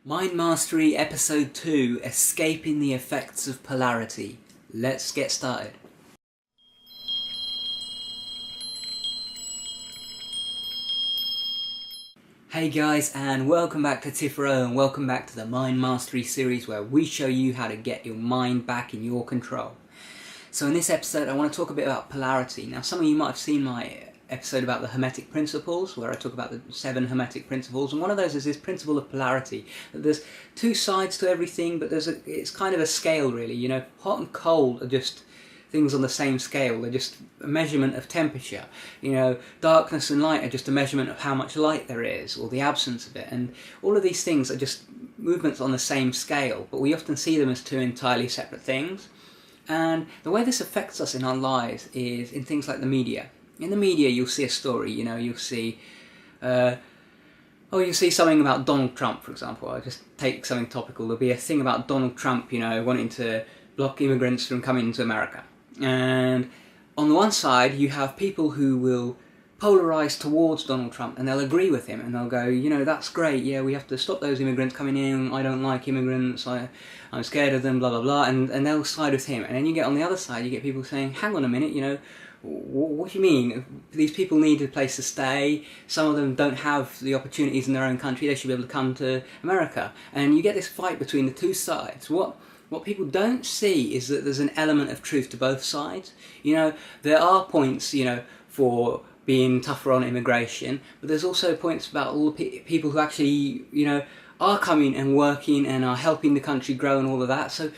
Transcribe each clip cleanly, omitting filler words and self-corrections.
Mind Mastery Episode 2, Escaping the Effects of Polarity. Let's get started. Hey guys, and welcome back to Tipharot, and welcome back to the Mind Mastery series where we show you how to get your mind back in your control. So in this episode I want to talk a bit about polarity. Now some of you might have seen my episode about the Hermetic Principles, where I talk about the 7 Hermetic Principles, and one of those is this Principle of Polarity. There's two sides to everything, but it's kind of a scale really, you know. Hot and cold are just things on the same scale, they're just a measurement of temperature. You know, darkness and light are just a measurement of how much light there is, or the absence of it, and all of these things are just movements on the same scale, but we often see them as two entirely separate things. And the way this affects us in our lives is in things like the media. In the media you'll see a story, you know, you'll see you'll see something about Donald Trump, for example. I'll just take something topical. There'll be a thing about Donald Trump, you know, wanting to block immigrants from coming into America. And on the one side you have people who will polarise towards Donald Trump, and they'll agree with him, and they'll go, you know, that's great, yeah, we have to stop those immigrants coming in, I don't like immigrants, I'm scared of them, blah blah blah, and they'll side with him. And then you get on the other side, you get people saying, hang on a minute, you know, what do you mean? These people need a place to stay, some of them don't have the opportunities in their own country, they should be able to come to America. And you get this fight between the two sides. What people don't see is that there's an element of truth to both sides. You know, there are points, you know, for being tougher on immigration, but there's also points about all the people who actually, you know, are coming and working and are helping the country grow and all of that. So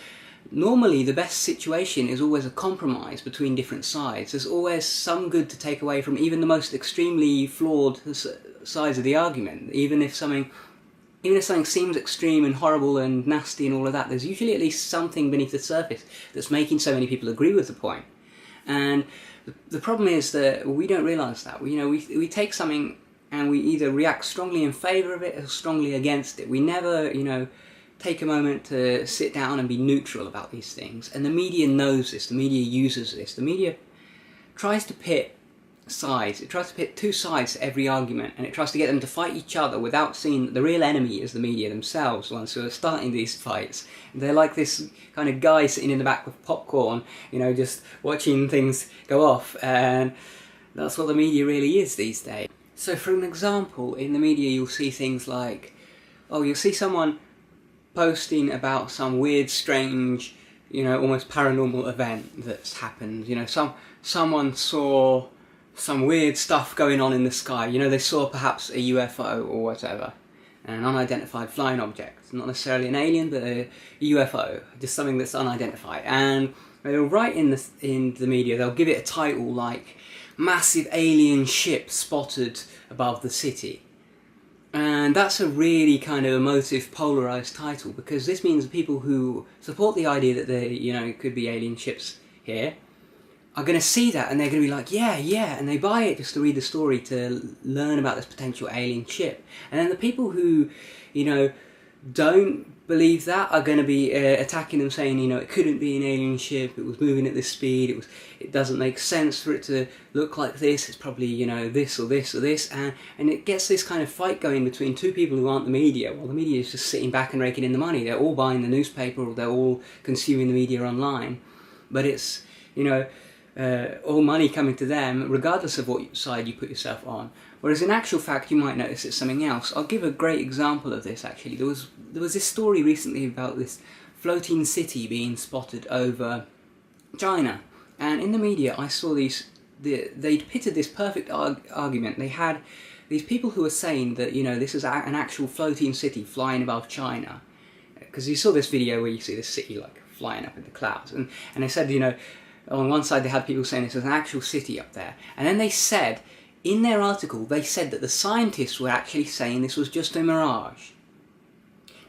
normally the best situation is always a compromise between different sides. There's always some good to take away from even the most extremely flawed sides of the argument. Even if something seems extreme and horrible and nasty and all of that, there's usually at least something beneath the surface that's making so many people agree with the point. And the problem is that we don't realise that. We take something and we either react strongly in favour of it or strongly against it. We never, you know, take a moment to sit down and be neutral about these things. And the media knows this, the media uses this. The media tries to pit sides, it tries to pit two sides to every argument, and it tries to get them to fight each other without seeing that the real enemy is the media themselves, the ones who are starting these fights. They're like this kind of guy sitting in the back with popcorn, you know, just watching things go off, and that's what the media really is these days. So for an example, in the media you'll see things like, you'll see someone posting about some weird, strange, you know, almost paranormal event that's happened. You know, someone saw some weird stuff going on in the sky. You know, they saw perhaps a UFO or whatever, an unidentified flying object, not necessarily an alien, but a UFO, just something that's unidentified. And they'll write in the media, they'll give it a title like "Massive Alien Ship Spotted Above the City." And that's a really kind of emotive, polarised title, because this means the people who support the idea that there, you know, could be alien ships here are going to see that and they're going to be like, yeah, and they buy it just to read the story, to learn about this potential alien ship. And then the people who, you know, don't believe that are going to be attacking them, saying, you know, it couldn't be an alien ship, it was moving at this speed, it doesn't make sense for it to look like this, it's probably, you know, this or this or this, and it gets this kind of fight going between two people who aren't the media. Well, the media is just sitting back and raking in the money. They're all buying the newspaper, or they're all consuming the media online, but it's, you know, all money coming to them regardless of what side you put yourself on. Whereas in actual fact you might notice it's something else. I'll give a great example of this actually. There was this story recently about this floating city being spotted over China, and in the media I saw they'd pitted this perfect argument. They had these people who were saying that, you know, this is an actual floating city flying above China, because you saw this video where you see this city like flying up in the clouds, and they said, you know, on one side they had people saying this was an actual city up there, and then they said, in their article, they said that the scientists were actually saying this was just a mirage.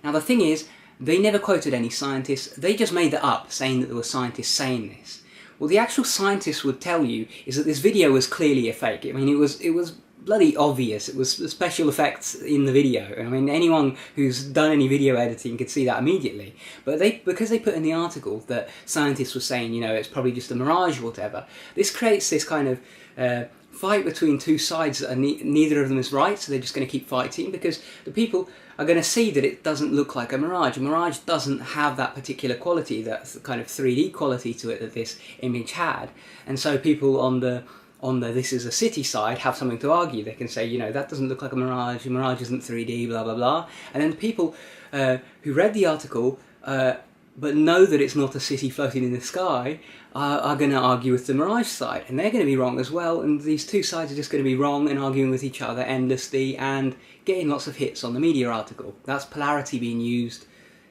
Now the thing is, they never quoted any scientists, they just made that up, saying that there were scientists saying this. Well, the actual scientists would tell you is that this video was clearly a fake. I mean, it was bloody obvious. It was special effects in the video. I mean, anyone who's done any video editing could see that immediately. But because they put in the article that scientists were saying, you know, it's probably just a mirage or whatever, this creates this kind of fight between two sides that are neither of them is right, so they're just going to keep fighting, because the people are going to see that it doesn't look like a mirage. A mirage doesn't have that particular quality, that kind of 3D quality to it that this image had. And so people on the this is a city side have something to argue. They can say, you know, that doesn't look like a mirage isn't 3D, blah, blah, blah. And then the people who read the article but know that it's not a city floating in the sky are going to argue with the mirage side, and they're going to be wrong as well, and these two sides are just going to be wrong and arguing with each other endlessly and getting lots of hits on the media article. That's polarity being used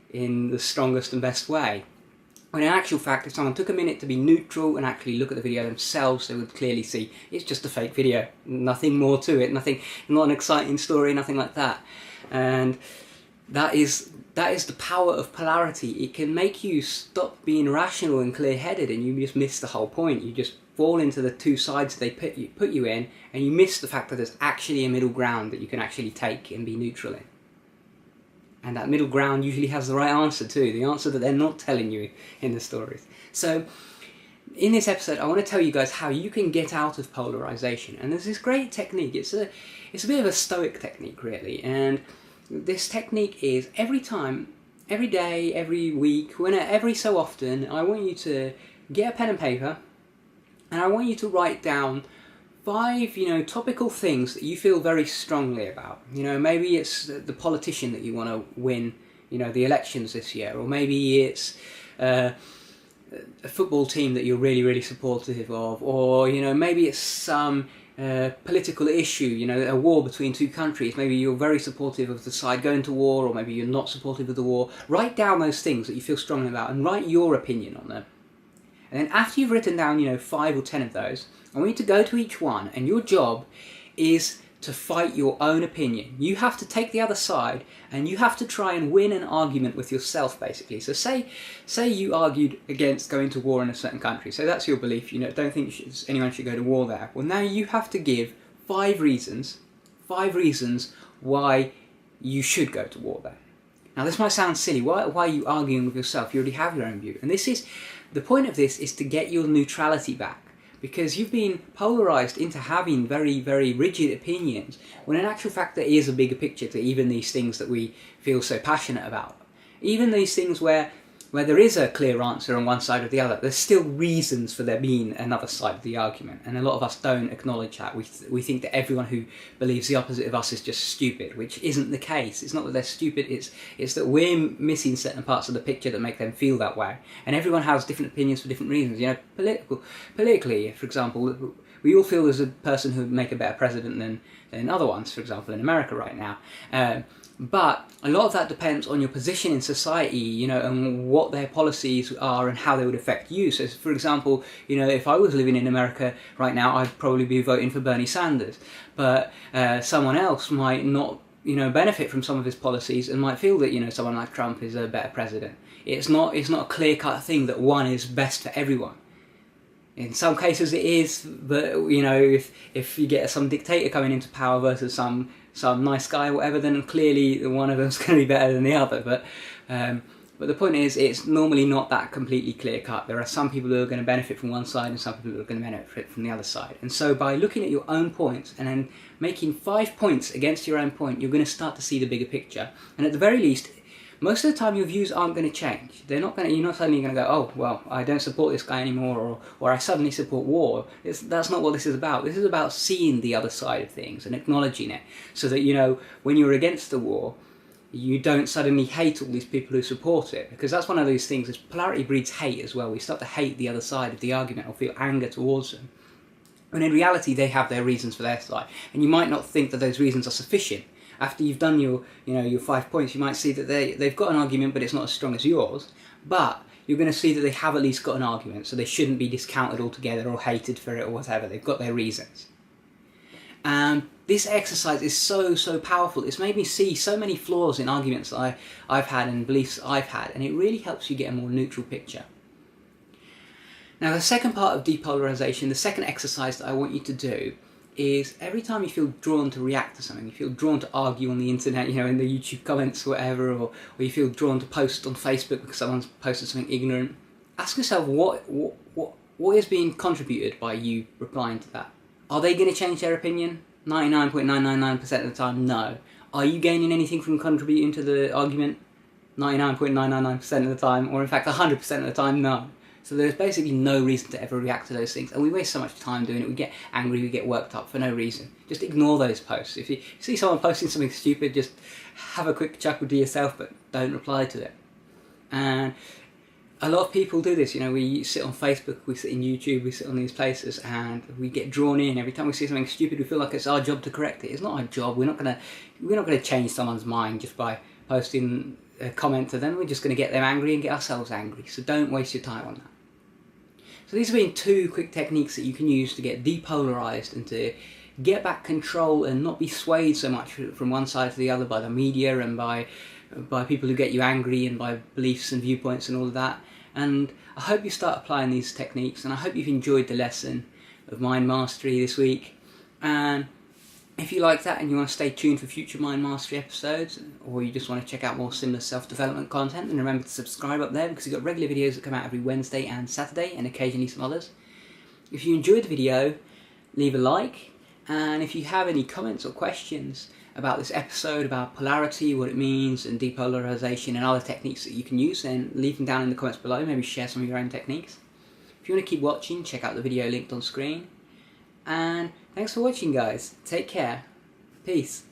in the strongest and best way. When in actual fact, if someone took a minute to be neutral and actually look at the video themselves, they would clearly see it's just a fake video, nothing more to it, not an exciting story, nothing like that. And that is the power of polarity. It can make you stop being rational and clear-headed, and you just miss the whole point. You just fall into the two sides they put you in, and you miss the fact that there's actually a middle ground that you can actually take and be neutral in. And that middle ground usually has the right answer too, the answer that they're not telling you in the stories. So in this episode, I want to tell you guys how you can get out of polarization. And there's this great technique. It's a bit of a stoic technique, really. And this technique is every time, every day, every week, every so often, I want you to get a pen and paper, and I want you to write down 5, topical things that you feel very strongly about. Maybe it's the politician that you want to win, the elections this year, or maybe it's a football team that you're really, really supportive of, or maybe it's some political issue, a war between two countries. Maybe you're very supportive of the side going to war, or maybe you're not supportive of the war. Write down those things that you feel strongly about and write your opinion on them. And then after you've written down, 5 or 10 of those, I want you to go to each one, and your job is to fight your own opinion. You have to take the other side, and you have to try and win an argument with yourself, basically. So say you argued against going to war in a certain country. So that's your belief, don't think anyone should go to war there. Well, now you have to give 5 reasons why you should go to war there. Now this might sound silly. Why are you arguing with yourself? You already have your own view. And the point of this is to get your neutrality back. Because you've been polarised into having very, very rigid opinions, when in actual fact there is a bigger picture to even these things that we feel so passionate about. Even these things where there is a clear answer on one side or the other, there's still reasons for there being another side of the argument. And a lot of us don't acknowledge that. We think that everyone who believes the opposite of us is just stupid, which isn't the case. It's not that they're stupid, it's that we're missing certain parts of the picture that make them feel that way. And everyone has different opinions for different reasons. Politically, for example, we all feel there's a person who would make a better president than other ones, for example, in America right now. But a lot of that depends on your position in society, and what their policies are and how they would affect you. So, for example, if I was living in America right now, I'd probably be voting for Bernie Sanders. But someone else might not, benefit from some of his policies and might feel that, someone like Trump is a better president. It's not a clear-cut thing that one is best for everyone. In some cases it is, but if you get some dictator coming into power versus some nice guy or whatever, then clearly one of them's going to be better than the other. But the point is, it's normally not that completely clear cut. There are some people who are going to benefit from one side and some people who are going to benefit from the other side. And so by looking at your own points and then making 5 points against your own point, you're going to start to see the bigger picture. And at the very least, most of the time your views aren't going to change. You're not suddenly going to go, oh, well, I don't support this guy anymore, or I suddenly support war. That's not what this is about. This is about seeing the other side of things and acknowledging it, so that, when you're against the war, you don't suddenly hate all these people who support it. Because that's one of those things, is polarity breeds hate as well. We start to hate the other side of the argument or feel anger towards them. When in reality, they have their reasons for their side. And you might not think that those reasons are sufficient. After you've done your 5 points, you might see that they've got an argument, but it's not as strong as yours. But you're going to see that they have at least got an argument, so they shouldn't be discounted altogether or hated for it or whatever. They've got their reasons. And this exercise is so, so powerful. It's made me see so many flaws in arguments that I've had and beliefs I've had, and it really helps you get a more neutral picture. Now, the second part of depolarization, the second exercise that I want you to do, is every time you feel drawn to react to something, you feel drawn to argue on the internet, in the YouTube comments or whatever, or you feel drawn to post on Facebook because someone's posted something ignorant, ask yourself what is being contributed by you replying to that. Are they going to change their opinion? 99.999% of the time, no. Are you gaining anything from contributing to the argument? 99.999% of the time, or in fact 100% of the time, no. So there's basically no reason to ever react to those things, and we waste so much time doing it. We get angry, we get worked up for no reason. Just ignore those posts. If you see someone posting something stupid, just have a quick chuckle to yourself, but don't reply to it. And a lot of people do this, you know, we sit on Facebook, we sit in YouTube, we sit on these places, and we get drawn in. Every time we see something stupid, we feel like it's our job to correct it. It's not our job. We're not gonna change someone's mind just by posting a comment to them. We're just gonna get them angry and get ourselves angry. So don't waste your time on that. So these have been 2 quick techniques that you can use to get depolarized and to get back control and not be swayed so much from one side to the other by the media and by people who get you angry and by beliefs and viewpoints and all of that. And I hope you start applying these techniques, and I hope you've enjoyed the lesson of mind mastery this week. And if you like that and you want to stay tuned for future mind mastery episodes, or you just want to check out more similar self-development content, then remember to subscribe up there, because we've got regular videos that come out every Wednesday and Saturday, and occasionally some others. If you enjoyed the video, leave a like, and if you have any comments or questions about this episode, about polarity, what it means, and depolarization and other techniques that you can use, then leave them down in the comments below. Maybe share some of your own techniques. If you want to keep watching, check out the video linked on screen. And thanks for watching, guys. Take care. Peace.